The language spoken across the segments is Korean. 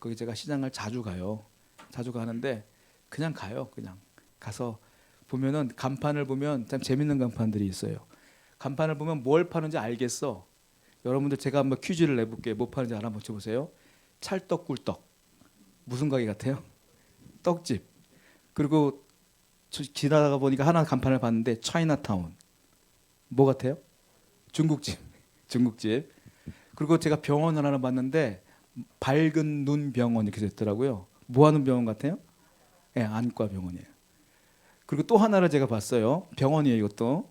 거기 제가 시장을 자주 가요. 자주 가는데 그냥 가요. 그냥 가서 보면은 간판을 보면 참 재밌는 간판들이 있어요. 간판을 보면 뭘 파는지 알겠어. 여러분들 제가 한번 퀴즈를 내볼게요. 뭐 파는지 알아 맞춰보세요. 찰떡꿀떡. 무슨 가게 같아요? 떡집. 그리고 지나가 보니까 하나 간판을 봤는데 차이나타운. 뭐 같아요? 중국집. 중국집. 그리고 제가 병원을 하나 봤는데 밝은 눈 병원 이렇게 됐더라고요. 뭐 하는 병원 같아요? 예, 안과 병원이에요. 그리고 또 하나를 제가 봤어요. 병원이에요, 이것도.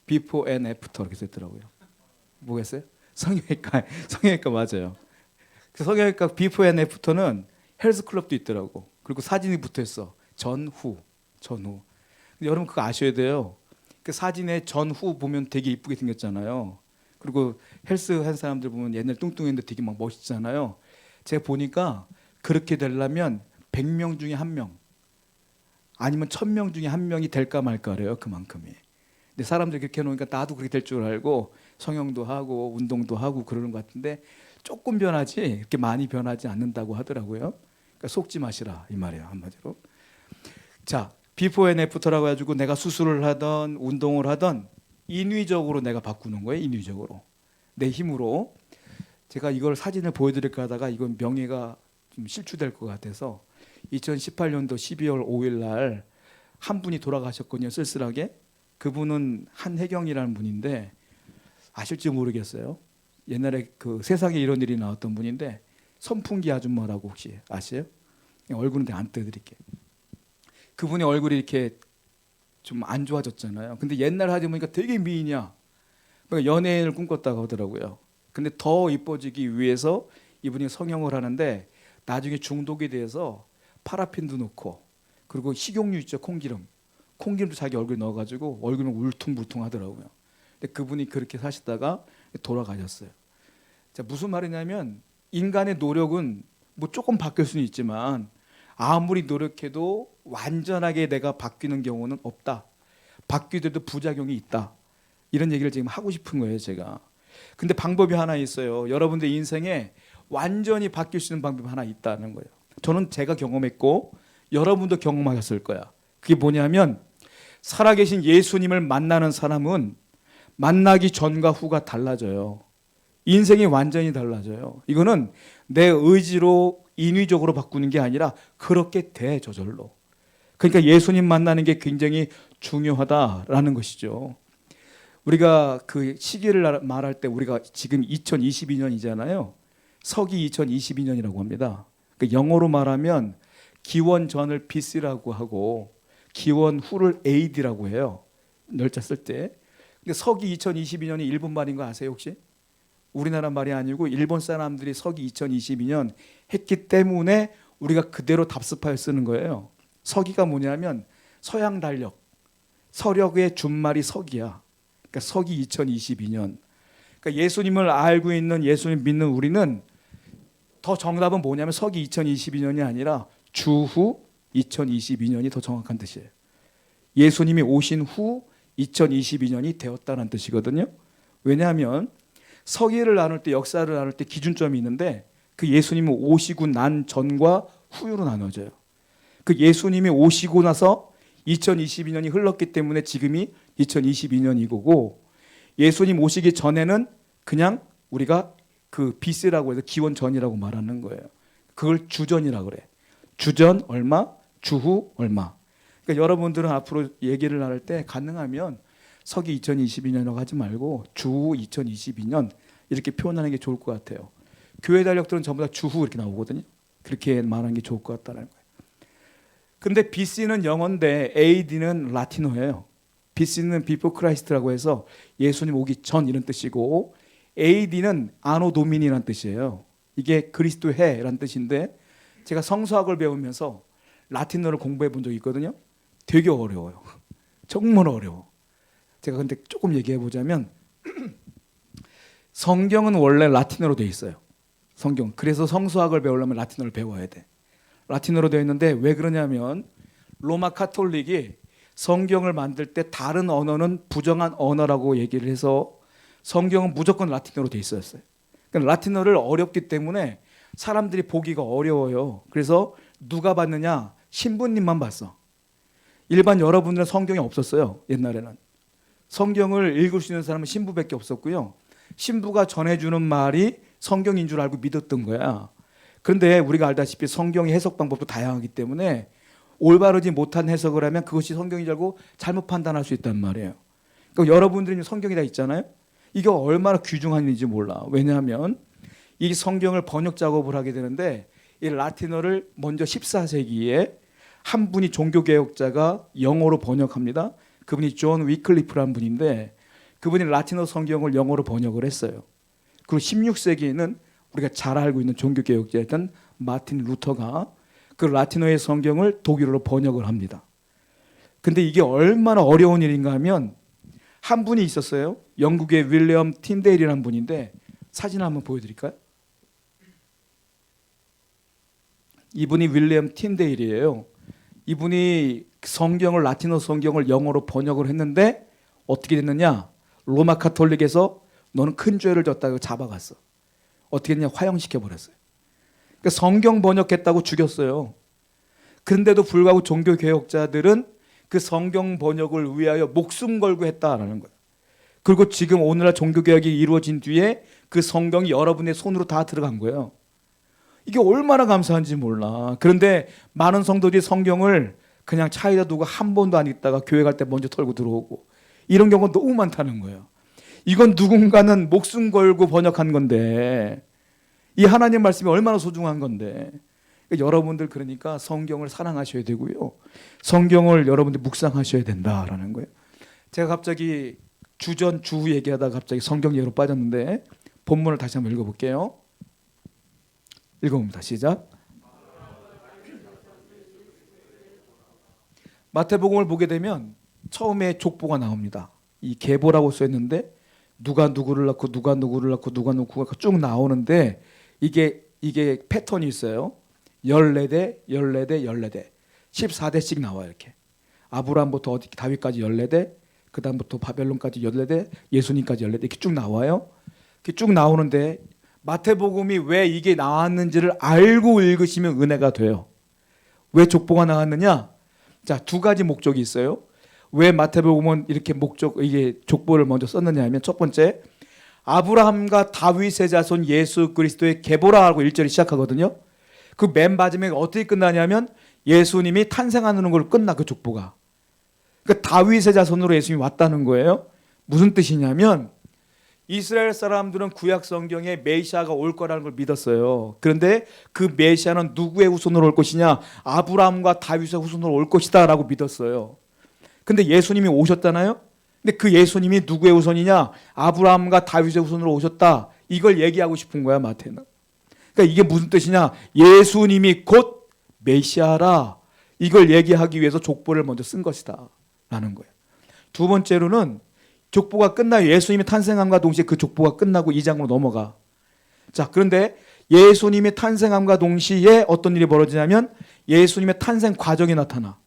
비포 앤 애프터 이렇게 됐더라고요. 뭐겠어요? 성형외과. 성형외과 맞아요. 그 성형외과 비포 앤 애프터는 헬스클럽도 있더라고. 그리고 사진이 붙어 있어. 전후. 전후. 근데 여러분 그거 아셔야 돼요. 그 사진에 전후 보면 되게 이쁘게 생겼잖아요. 그리고 헬스 한 사람들 보면 옛날 뚱뚱했는데 되게 막 멋있잖아요. 제가 보니까 그렇게 되려면 100명 중에 1명 아니면 1000명 중에 1명이 될까 말까래요. 그만큼이. 근데 사람들이 그렇게 해놓으니까 나도 그렇게 될 줄 알고 성형도 하고 운동도 하고 그러는 것 같은데 조금 변하지 이렇게 많이 변하지 않는다고 하더라고요. 그러니까 속지 마시라 이 말이에요. 한마디로. 자, 비포 앤 애프터라고 해가지고 내가 수술을 하던 운동을 하던 인위적으로 내가 바꾸는 거예요. 인위적으로. 내 힘으로. 제가 이걸 사진을 보여드릴까 하다가 이건 명예가 좀 실추될 것 같아서 2018년도 12월 5일 날 한 분이 돌아가셨거든요. 쓸쓸하게. 그분은 한혜경이라는 분인데 아실지 모르겠어요. 옛날에 그 세상에 이런 일이 나왔던 분인데 선풍기 아줌마라고 혹시 아세요? 얼굴은 안 떼드릴게요. 그분의 얼굴이 이렇게 좀 안 좋아졌잖아요. 근데 옛날 하다 보니까 되게 미인이야. 그러니까 연예인을 꿈꿨다고 하더라고요. 근데 더 이뻐지기 위해서 이분이 성형을 하는데 나중에 중독이 돼서 파라핀도 넣고 그리고 식용유 있죠. 콩기름. 콩기름도 자기 얼굴에 넣어가지고 얼굴은 울퉁불퉁 하더라고요. 근데 그분이 그렇게 사시다가 돌아가셨어요. 자, 무슨 말이냐면 인간의 노력은 뭐 조금 바뀔 수는 있지만 아무리 노력해도 완전하게 내가 바뀌는 경우는 없다. 바뀌더라도 부작용이 있다. 이런 얘기를 지금 하고 싶은 거예요, 제가. 근데 방법이 하나 있어요. 여러분들 인생에 완전히 바뀔 수 있는 방법이 하나 있다는 거예요. 저는 제가 경험했고 여러분도 경험하셨을 거야. 그게 뭐냐면 살아계신 예수님을 만나는 사람은 만나기 전과 후가 달라져요. 인생이 완전히 달라져요. 이거는 내 의지로 인위적으로 바꾸는 게 아니라 그렇게 돼 저절로. 그러니까 예수님 만나는 게 굉장히 중요하다라는 것이죠. 우리가 그 시기를 말할 때 우리가 지금 2022년이잖아요. 서기 2022년이라고 합니다. 그 영어로 말하면 기원 전을 BC라고 하고 기원 후를 AD라고 해요. 열자 쓸 때. 근데 서기 2022년이 일본 말인 거 아세요 혹시? 우리나라 말이 아니고 일본 사람들이 서기 2022년 했기 때문에 우리가 그대로 답습하여 쓰는 거예요. 서기가 뭐냐면 서양 달력, 서력의 준말이 서기야. 그러니까 서기 2022년. 그러니까 예수님을 알고 있는 예수님 믿는 우리는 더 정답은 뭐냐면 서기 2022년이 아니라 주후 2022년이 더 정확한 뜻이에요. 예수님이 오신 후 2022년이 되었다는 뜻이거든요. 왜냐하면 서기를 나눌 때 역사를 나눌 때 기준점이 있는데 그 예수님이 오시고 난 전과 후로 나눠져요. 그 예수님이 오시고 나서 2022년이 흘렀기 때문에 지금이 2022년이고 예수님 오시기 전에는 그냥 우리가 그 BC라고 해서 기원 전이라고 말하는 거예요. 그걸 주전이라고 그래. 주전 얼마, 주후 얼마. 그러니까 여러분들은 앞으로 얘기를 나눌 때 가능하면 서기 2022년이라고 하지 말고 주후 2022년 이렇게 표현하는 게 좋을 것 같아요. 교회 달력들은 전부 다 주후 이렇게 나오거든요. 그렇게 말하는 게 좋을 것 같다는 거예요. 근데 BC는 영어인데 AD는 라틴어예요. BC는 Before Christ라고 해서 예수님 오기 전 이런 뜻이고 AD는 아노 도미니라는 뜻이에요. 이게 그리스도 해라는 뜻인데 제가 성서학을 배우면서 라틴어를 공부해 본 적이 있거든요. 되게 어려워요. 정말 어려워. 제가 근데 조금 얘기해 보자면 성경은 원래 라틴어로 되어 있어요. 성경. 그래서 성서학을 배우려면 라틴어를 배워야 돼. 라틴어로 되어 있는데 왜 그러냐면 로마 카톨릭이 성경을 만들 때 다른 언어는 부정한 언어라고 얘기를 해서 성경은 무조건 라틴어로 되어 있었어요. 그러니까 라틴어를 어렵기 때문에 사람들이 보기가 어려워요. 그래서 누가 봤느냐? 신부님만 봤어. 일반 여러분들은 성경이 없었어요. 옛날에는. 성경을 읽을 수 있는 사람은 신부밖에 없었고요. 신부가 전해주는 말이 성경인 줄 알고 믿었던 거야. 그런데 우리가 알다시피 성경의 해석 방법도 다양하기 때문에 올바르지 못한 해석을 하면 그것이 성경인 줄 알고 잘못 판단할 수 있단 말이에요. 그러니까 여러분들이 성경이 다 있잖아요. 이게 얼마나 귀중한 일인지 몰라. 왜냐하면 이 성경을 번역 작업을 하게 되는데 이 라틴어를 먼저 14세기에 한 분이 종교개혁자가 영어로 번역합니다. 그분이 존 위클리프라는 분인데 그분이 라틴어 성경을 영어로 번역을 했어요. 그리고 16세기에는 우리가 잘 알고 있는 종교개혁자였던 마틴 루터가 그 라틴어의 성경을 독일어로 번역을 합니다. 근데 이게 얼마나 어려운 일인가 하면 한 분이 있었어요. 영국의 윌리엄 틴데일이라는 분인데 사진 한번 보여드릴까요? 이분이 윌리엄 틴데일이에요. 이분이 성경을 라틴어 성경을 영어로 번역을 했는데 어떻게 됐느냐? 로마 카톨릭에서 너는 큰 죄를 졌다고 잡아갔어. 어떻게 했냐? 화형시켜 버렸어요. 그러니까 성경 번역했다고 죽였어요. 그런데도 불구하고 종교 개혁자들은 그 성경 번역을 위하여 목숨 걸고 했다라는 거예요. 그리고 지금 오늘날 종교 개혁이 이루어진 뒤에 그 성경이 여러분의 손으로 다 들어간 거예요. 이게 얼마나 감사한지 몰라. 그런데 많은 성도들이 성경을 그냥 차에다 두고 한 번도 안 읽다가 교회 갈 때 먼저 털고 들어오고 이런 경우가 너무 많다는 거예요. 이건 누군가는 목숨 걸고 번역한 건데 이 하나님 말씀이 얼마나 소중한 건데 그러니까 여러분들 그러니까 성경을 사랑하셔야 되고요. 성경을 여러분들 묵상하셔야 된다라는 거예요. 제가 갑자기 주전 주후 얘기하다가 갑자기 성경 예로 빠졌는데 본문을 다시 한번 읽어볼게요. 읽어봅니다. 시작. 마태복음을 보게 되면 처음에 족보가 나옵니다. 이 계보라고 써있는데 누가 누구를 낳고 누가 누구를 낳고 누가 누구가 쭉 나오는데 이게 패턴이 있어요. 14대 14대 14대 14대씩 나와요. 이렇게 아브라함부터 어디 다윗까지 14대 그 다음부터 바벨론까지 14대 예수님까지 14대 이렇게 쭉 나와요. 이렇게 쭉 나오는데 마태복음이 왜 이게 나왔는지를 알고 읽으시면 은혜가 돼요. 왜 족보가 나왔느냐? 자, 두 가지 목적이 있어요. 왜 마태복음은 이렇게 이게 족보를 먼저 썼느냐 하면 첫 번째, 아브라함과 다윗의 자손 예수 그리스도의 계보라고 1절이 시작하거든요. 그 맨 마지막에 어떻게 끝나냐면 예수님이 탄생하는 걸로 끝나 그 족보가. 그 다윗의 자손으로 예수님이 왔다는 거예요. 무슨 뜻이냐면 이스라엘 사람들은 구약 성경에 메시아가 올 거라는 걸 믿었어요. 그런데 그 메시아는 누구의 후손으로 올 것이냐? 아브라함과 다윗의 후손으로 올 것이다 라고 믿었어요. 근데 예수님이 오셨잖아요. 근데 그 예수님이 누구의 후손이냐? 아브라함과 다윗의 후손으로 오셨다. 이걸 얘기하고 싶은 거야, 마태는. 그러니까 이게 무슨 뜻이냐? 예수님이 곧 메시아라. 이걸 얘기하기 위해서 족보를 먼저 쓴 것이다 라는 거예요. 두 번째로는 족보가 끝나요. 예수님이 탄생함과 동시에 그 족보가 끝나고 2장으로 넘어가. 자, 그런데 예수님이 탄생함과 동시에 어떤 일이 벌어지냐면 예수님의 탄생 과정이 나타나.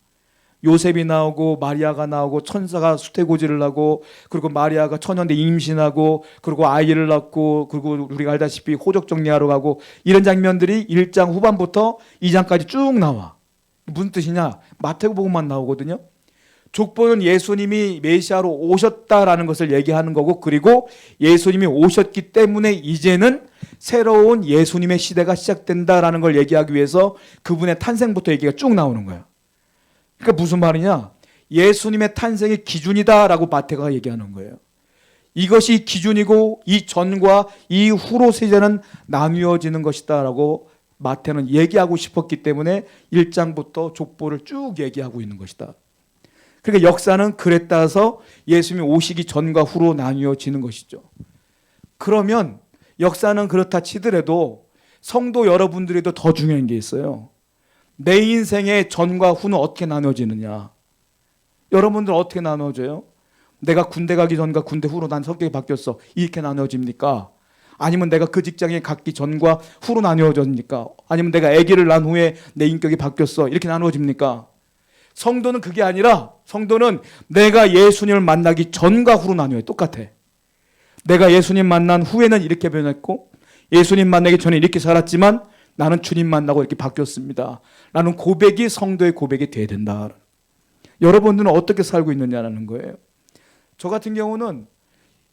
요셉이 나오고 마리아가 나오고 천사가 수태고지를 하고 그리고 마리아가 처녀인데 임신하고 그리고 아이를 낳고 그리고 우리가 알다시피 호적 정리하러 가고 이런 장면들이 1장 후반부터 2장까지 쭉 나와. 무슨 뜻이냐? 마태복음만 나오거든요. 족보는 예수님이 메시아로 오셨다라는 것을 얘기하는 거고 그리고 예수님이 오셨기 때문에 이제는 새로운 예수님의 시대가 시작된다라는 걸 얘기하기 위해서 그분의 탄생부터 얘기가 쭉 나오는 거예요. 그러니까 무슨 말이냐? 예수님의 탄생이 기준이다라고 마태가 얘기하는 거예요. 이것이 기준이고 이 전과 이 후로 세대는 나뉘어지는 것이다라고 마태는 얘기하고 싶었기 때문에 1장부터 족보를 쭉 얘기하고 있는 것이다. 그러니까 역사는 그랬다서 예수님이 오시기 전과 후로 나뉘어지는 것이죠. 그러면 역사는 그렇다 치더라도 성도 여러분들에도 더 중요한 게 있어요. 내 인생의 전과 후는 어떻게 나눠지느냐? 여러분들 어떻게 나눠져요? 내가 군대 가기 전과 군대 후로 난 성격이 바뀌었어. 이렇게 나눠집니까? 아니면 내가 그 직장에 갔기 전과 후로 나누어집니까? 아니면 내가 아기를 낳은 후에 내 인격이 바뀌었어. 이렇게 나누어집니까? 성도는 그게 아니라 성도는 내가 예수님을 만나기 전과 후로 나뉘어요. 똑같아. 내가 예수님 만난 후에는 이렇게 변했고 예수님 만나기 전에 이렇게 살았지만 나는 주님 만나고 이렇게 바뀌었습니다. 라는 고백이 성도의 고백이 돼야 된다. 여러분들은 어떻게 살고 있느냐는 거예요. 저 같은 경우는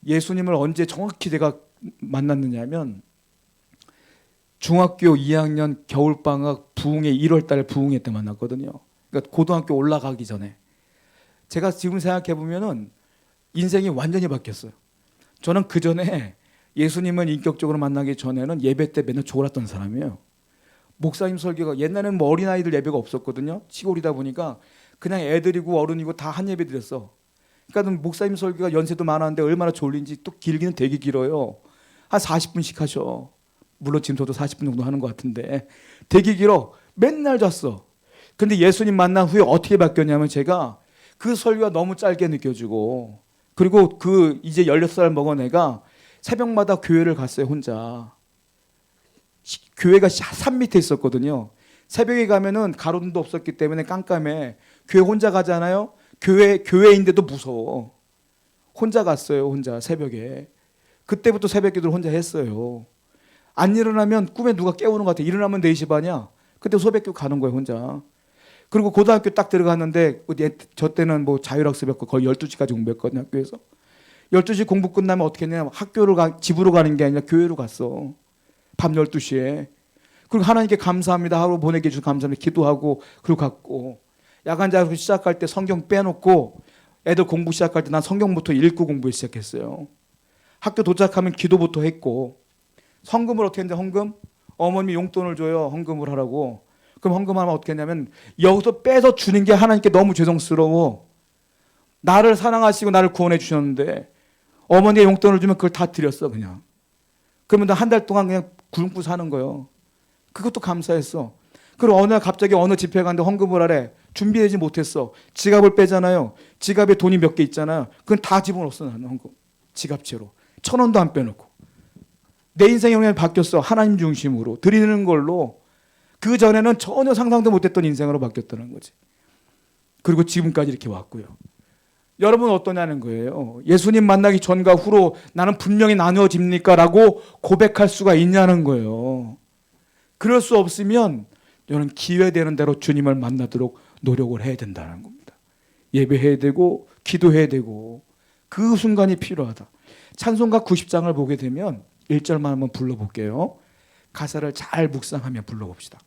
예수님을 언제 정확히 제가 만났느냐 하면 중학교 2학년 겨울방학 부흥회 1월달 부흥회 때 만났거든요. 그러니까 고등학교 올라가기 전에. 제가 지금 생각해 보면은 인생이 완전히 바뀌었어요. 저는 그 전에 예수님을 인격적으로 만나기 전에는 예배 때 맨날 졸았던 사람이에요. 목사님 설교가 옛날에는 뭐 어린아이들 예배가 없었거든요. 시골이다 보니까 그냥 애들이고 어른이고 다 한 예배 드렸어. 그러니까 목사님 설교가 연세도 많았는데 얼마나 졸린지 또 길기는 되게 길어요. 한 40분씩 하셔. 물론 지금 저도 40분 정도 하는 것 같은데 되게 길어. 맨날 잤어. 근데 예수님 만난 후에 어떻게 바뀌었냐면 제가 그 설교가 너무 짧게 느껴지고 그리고 그 이제 16살 먹은 애가 새벽마다 교회를 갔어요. 혼자. 교회가 산 밑에 있었거든요. 새벽에 가면은 가로등도 없었기 때문에 깜깜해. 교회 혼자 가잖아요. 교회인데도 무서워. 혼자 갔어요. 혼자 새벽에. 그때부터 새벽 기도를 혼자 했어요. 안 일어나면 꿈에 누가 깨우는 것 같아. 일어나면 4시 반이야. 그때 새벽기도 가는 거예요. 혼자. 그리고 고등학교 딱 들어갔는데 저 때는 뭐 자율학습이었고 거의 12시까지 공부했거든요. 학교에서. 12시 공부 끝나면 어떻게 했냐면 집으로 가는 게 아니라 교회로 갔어. 밤 12시에. 그리고 하나님께 감사합니다 하고 보내게 해주셔서 감사합니다. 기도하고 그리고 갔고. 야간 자율 시작할 때 성경 빼놓고 애들 공부 시작할 때 난 성경부터 읽고 공부 시작했어요. 학교 도착하면 기도부터 했고. 헌금을 어떻게 했는데 헌금? 어머님이 용돈을 줘요. 헌금을 하라고. 그럼 헌금하면 어떻게 했냐면 여기서 빼서 주는 게 하나님께 너무 죄송스러워. 나를 사랑하시고 나를 구원해 주셨는데 어머니가 용돈을 주면 그걸 다 드렸어 그냥. 그러면 한 달 동안 그냥 굶고 사는 거예요. 그것도 감사했어. 그리고 어느 날 갑자기 어느 집회 갔는데 헌금을 하래. 준비하지 못했어. 지갑을 빼잖아요. 지갑에 돈이 몇 개 있잖아요. 그건 다 집어넣었어 나는 헌금. 지갑채로. 1,000원도 안 빼놓고. 내 인생이 그냥 바뀌었어. 하나님 중심으로. 드리는 걸로. 그 전에는 전혀 상상도 못했던 인생으로 바뀌었다는 거지. 그리고 지금까지 이렇게 왔고요. 여러분 어떠냐는 거예요. 예수님 만나기 전과 후로 나는 분명히 나누어집니까? 라고 고백할 수가 있냐는 거예요. 그럴 수 없으면 여러분 기회되는 대로 주님을 만나도록 노력을 해야 된다는 겁니다. 예배해야 되고 기도해야 되고 그 순간이 필요하다. 찬송가 90장을 보게 되면 1절만 한번 불러볼게요. 가사를 잘 묵상하며 불러봅시다.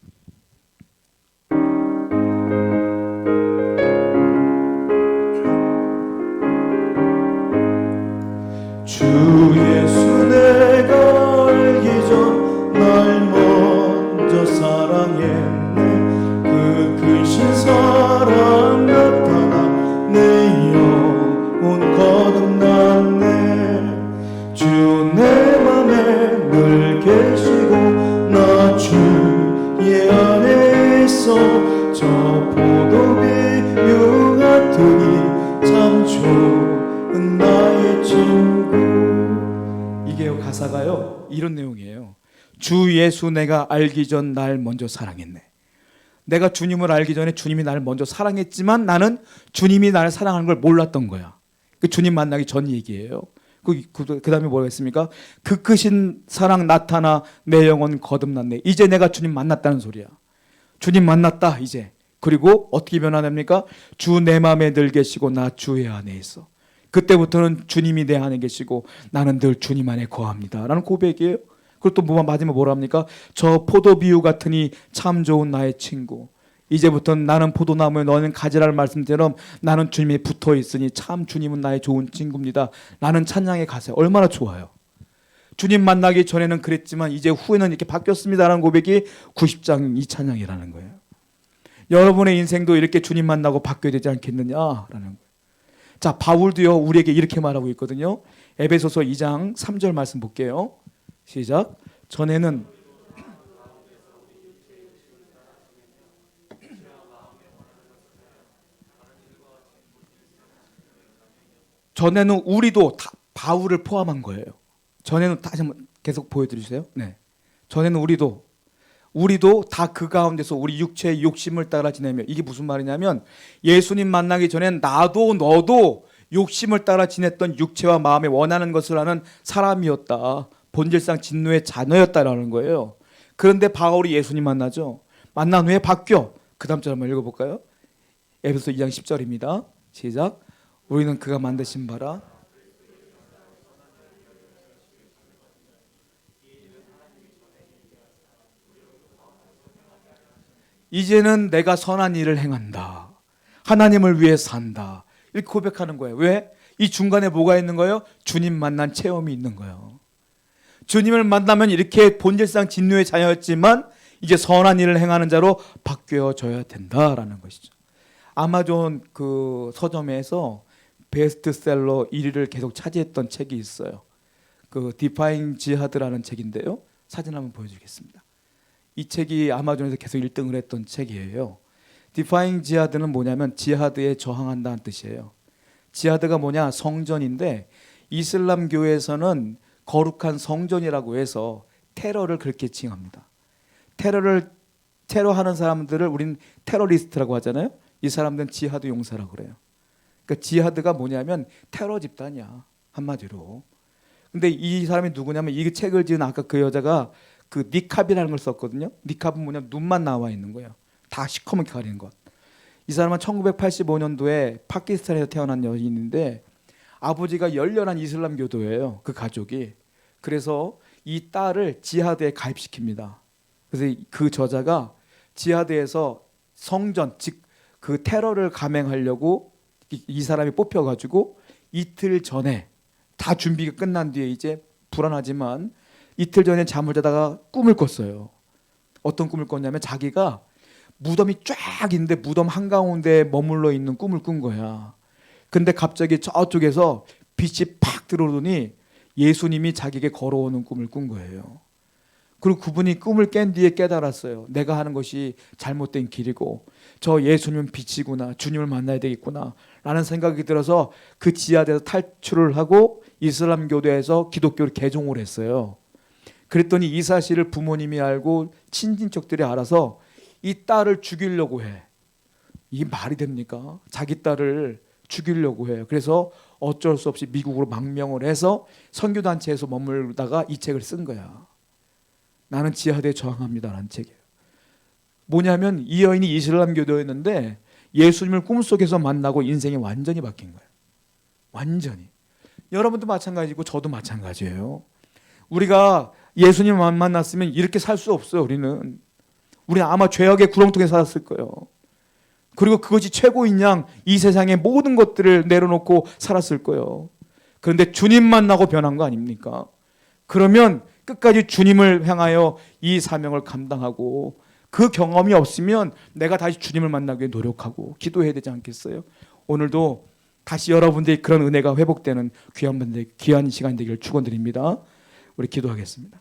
주 예수 내가 알기 전 날 먼저 사랑했네. 그 크신 사랑 나타나 내 영혼 거듭났네. 주 내 맘에 늘 계시고 나 주의 안에 있어. 저 포도비유 같으니 참 좋은 나의 친구. 이게요 가사가요 이런 내용이에요. 주 예수 내가 알기 전 날 먼저 사랑했네. 내가 주님을 알기 전에 주님이 나를 먼저 사랑했지만 나는 주님이 나를 사랑하는 걸 몰랐던 거야. 그 주님 만나기 전 얘기예요. 그 다음에 뭐가 있습니까? 그 크신 사랑 나타나 내 영혼 거듭났네. 이제 내가 주님 만났다는 소리야. 주님 만났다 이제. 그리고 어떻게 변화됩니까? 주 내 마음에 늘 계시고 나 주의 안에 있어. 그때부터는 주님이 내 안에 계시고 나는 늘 주님 안에 거합니다 라는 고백이에요. 그리고 또 마지막에 뭐라 합니까? 저 포도비유 같으니 참 좋은 나의 친구. 이제부터는 나는 포도나무에 너는 가지라는 말씀처럼 나는 주님에 붙어 있으니 참 주님은 나의 좋은 친구입니다 라는 찬양의 가사 얼마나 좋아요. 주님 만나기 전에는 그랬지만 이제 후에는 이렇게 바뀌었습니다 라는 고백이 90장 이 찬양이라는 거예요. 여러분의 인생도 이렇게 주님 만나고 바뀌어야 되지 않겠느냐라는 거예요. 자, 바울도요 우리에게 이렇게 말하고 있거든요. 에베소서 2장 3절 말씀 볼게요. 시작. 전에는 우리도 다 바울을 포함한 거예요. 전에는 다시 한번 계속 보여드리세요. 네. 전에는 우리도 다 그 가운데서 우리 육체의 욕심을 따라 지내며 이게 무슨 말이냐면 예수님 만나기 전엔 나도 너도 욕심을 따라 지냈던 육체와 마음에 원하는 것을 하는 사람이었다. 본질상 진노의 자녀였다라는 거예요. 그런데 바울이 예수님 만나죠. 만난 후에 바뀌어. 그 다음 절 한번 읽어볼까요? 에베소 2장 10절입니다. 시작. 우리는 그가 만드신 바라 이제는 내가 선한 일을 행한다. 하나님을 위해 산다. 이렇게 고백하는 거예요. 왜? 이 중간에 뭐가 있는 거예요? 주님 만난 체험이 있는 거예요. 주님을 만나면 이렇게 본질상 진노의 자녀였지만 이제 선한 일을 행하는 자로 바뀌어져야 된다라는 것이죠. 아마존 그 서점에서 베스트셀러 1위를 계속 차지했던 책이 있어요. 그 디파잉 지하드라는 책인데요. 사진 한번 보여드리겠습니다. 이 책이 아마존에서 계속 1등을 했던 책이에요. 디파잉 지하드는 뭐냐면 지하드에 저항한다는 뜻이에요. 지하드가 뭐냐? 성전인데 이슬람교에서는 거룩한 성전이라고 해서 테러를 그렇게 칭합니다. 테러하는 사람들을 우린 테러리스트라고 하잖아요. 이 사람들은 지하드 용사라고 그래요. 그러니까 지하드가 뭐냐면 테러 집단이야, 한마디로. 근데 이 사람이 누구냐면 이 책을 지은 아까 그 여자가 그 니캅이라는 걸 썼거든요. 니캅은 뭐냐면 눈만 나와 있는 거예요. 다 시커멓게 가리는 것. 이 사람은 1985년도에 파키스탄에서 태어난 여인인데 아버지가 열렬한 이슬람교도예요. 그 가족이. 그래서 이 딸을 지하드에 가입시킵니다. 그래서 그 저자가 지하드에서 성전, 즉 그 테러를 감행하려고 이 사람이 뽑혀가지고 이틀 전에 다 준비가 끝난 뒤에 이제 불안하지만 이틀 전에 잠을 자다가 꿈을 꿨어요. 어떤 꿈을 꿨냐면 자기가 무덤이 쫙 있는데 무덤 한가운데에 머물러 있는 꿈을 꾼 거야. 근데 갑자기 저쪽에서 빛이 팍 들어오더니 예수님이 자기에게 걸어오는 꿈을 꾼 거예요. 그리고 그분이 꿈을 깬 뒤에 깨달았어요. 내가 하는 것이 잘못된 길이고 저 예수님은 빛이구나. 주님을 만나야 되겠구나. 라는 생각이 들어서 그 지하에서 탈출을 하고 이슬람교도에서 기독교를 개종을 했어요. 그랬더니 이 사실을 부모님이 알고 친진척들이 알아서 이 딸을 죽이려고 해. 이게 말이 됩니까? 자기 딸을 죽이려고 해요. 그래서 어쩔 수 없이 미국으로 망명을 해서 선교단체에서 머물다가 이 책을 쓴 거야. 나는 지하드에 저항합니다라는 책이에요. 뭐냐면 이 여인이 이슬람교도였는데 예수님을 꿈속에서 만나고 인생이 완전히 바뀐 거예요. 완전히. 여러분도 마찬가지고 저도 마찬가지예요. 우리가 예수님을 만났으면 이렇게 살 수 없어요. 우리는 아마 죄악의 구렁텅이에 살았을 거예요. 그리고 그것이 최고인 양 이 세상의 모든 것들을 내려놓고 살았을 거예요. 그런데 주님 만나고 변한 거 아닙니까? 그러면 끝까지 주님을 향하여 이 사명을 감당하고 그 경험이 없으면 내가 다시 주님을 만나기 위해 노력하고 기도해야 되지 않겠어요? 오늘도 다시 여러분들의 그런 은혜가 회복되는 귀한 시간 되기를 축원드립니다. 우리 기도하겠습니다.